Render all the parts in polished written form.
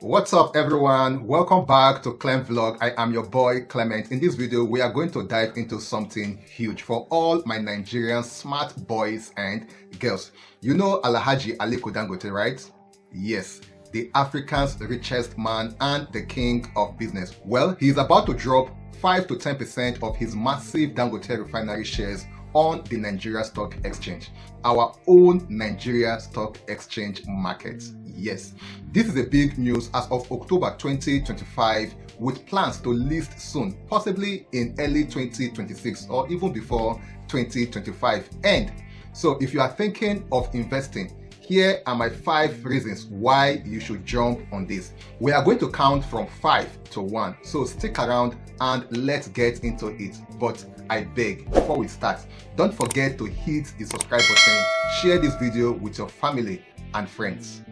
What's up everyone, welcome back to Clem vlog. I am your boy Clement. In this video we are going to dive into something huge for all my Nigerian smart boys and girls. You know Alhaji Aliko Dangote, right? Yes, the Africa's richest man and the king of business. Well, he's about to drop 5 to 10% of his massive Dangote Refinery shares on the Nigeria Stock Exchange, our own Nigeria Stock Exchange market. Yes, this is a big news as of October 2025, with plans to list soon, possibly in early 2026 or even before 2025 end. So if you are thinking of investing, here are my 5 reasons why you should jump on this. We are going to count from 5 to 1, so stick around and let's get into it. But I beg, before we start, don't forget to hit the subscribe button, share this video with your family and friends.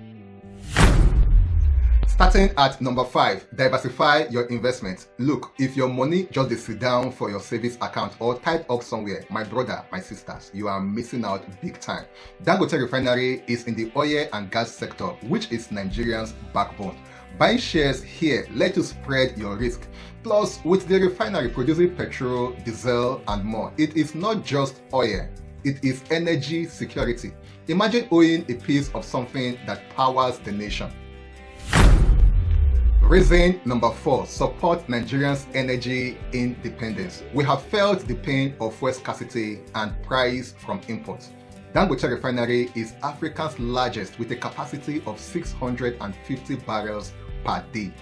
Starting at number 5, diversify your investment. Look, if your money just sit down for your savings account or tied up somewhere, my brother, my sisters, you are missing out big time. Dangote Refinery is in the oil and gas sector, which is Nigerians' backbone. Buying shares here let you spread your risk. Plus, with the refinery producing petrol, diesel, and more, it is not just oil, it is energy security. Imagine owning a piece of something that powers the nation. Reason number 4, support Nigerians' energy independence. We have felt the pain of fuel scarcity and price from imports. Dangote Refinery is Africa's largest with a capacity of 650 barrels per day.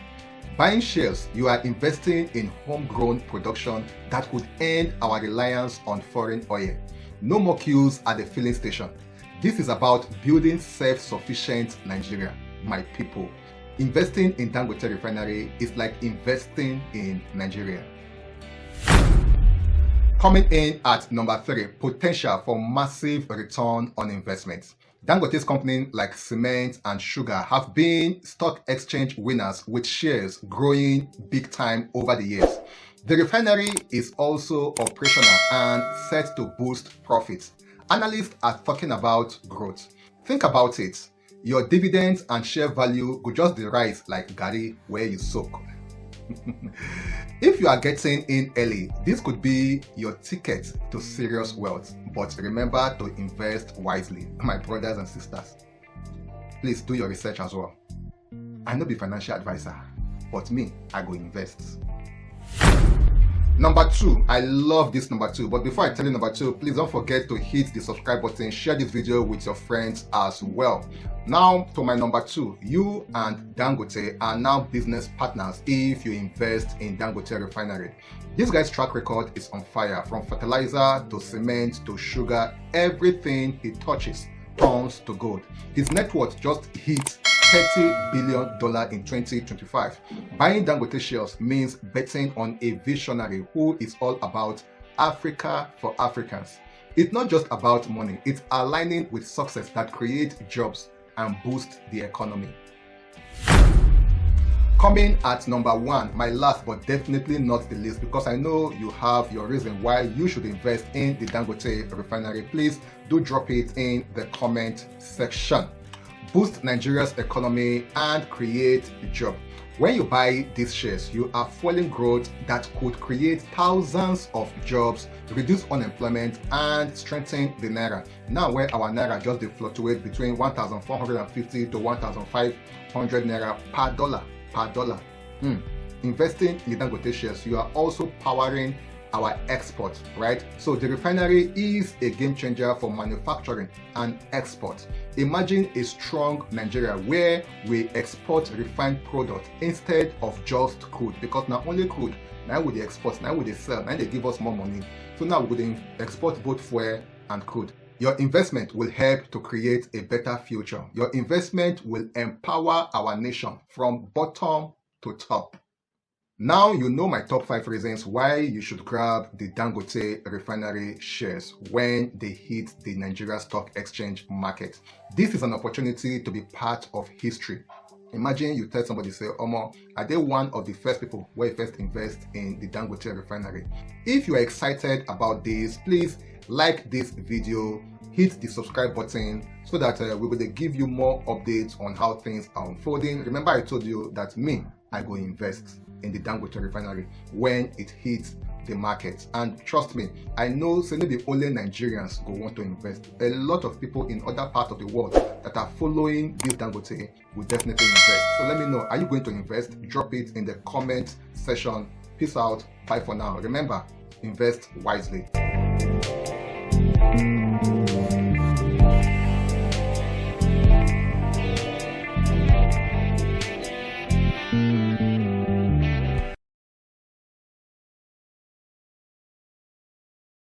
Buying shares, you are investing in homegrown production that could end our reliance on foreign oil. No more queues at the filling station. This is about building self-sufficient Nigeria, my people. Investing in Dangote Refinery is like investing in Nigeria. Coming in at number 3, potential for massive return on investment. Dangote's companies like Cement and Sugar have been stock exchange winners with shares growing big time over the years. The refinery is also operational and set to boost profits. Analysts are talking about growth. Think about it. Your dividends and share value could just rise like Gary where you soak. If you are getting in early, this could be your ticket to serious wealth. But remember to invest wisely, my brothers and sisters. Please do your research as well. I no be financial advisor, but me, I go invest. Number 2, I love this number 2, but before I tell you number 2, please don't forget to hit the subscribe button, share this video with your friends as well. Now to my number 2, you and Dangote are now business partners if you invest in Dangote Refinery. This guy's track record is on fire, from fertilizer to cement to sugar, everything he touches turns to gold. His net worth just hit $30 billion in 2025. Buying Dangote shares means betting on a visionary who is all about Africa for Africans. It's not just about money, it's aligning with success that creates jobs and boosts the economy. Coming at number 1, my last but definitely not the least, because I know you have your reason why you should invest in the Dangote Refinery. Please do drop it in the comment section. Boost Nigeria's economy and create a job. When you buy these shares, you are fueling growth that could create thousands of jobs, reduce unemployment, and strengthen the naira. Now, where our naira just fluctuate between 1,450 to 1,500 naira per dollar. Investing in the Dangote shares, you are also powering our export, right? So the refinery is a game changer for manufacturing and export. Imagine a strong Nigeria where we export refined product instead of just crude, because not only crude, now with the export, now with the sell, now they give us more money. So now we would export both fuel and crude. Your investment will help to create a better future. Your investment will empower our nation from bottom to top. Now you know my top 5 reasons why you should grab the Dangote Refinery shares when they hit the Nigeria Stock Exchange market. This is an opportunity to be part of history. Imagine you tell somebody, say, Omo, are they one of the first people where you first invest in the Dangote Refinery? If you are excited about this, please like this video hit the subscribe button so that we will give you more updates on how things are unfolding. Remember, I told you that I go invest in the Dangote Refinery when it hits the market, and trust me, I know say maybe only Nigerians go want to invest. A lot of people in other parts of the world that are following this Dangote will definitely invest. So let me know, are you going to invest? Drop it in the comment section. Peace out, bye for now. Remember, invest wisely.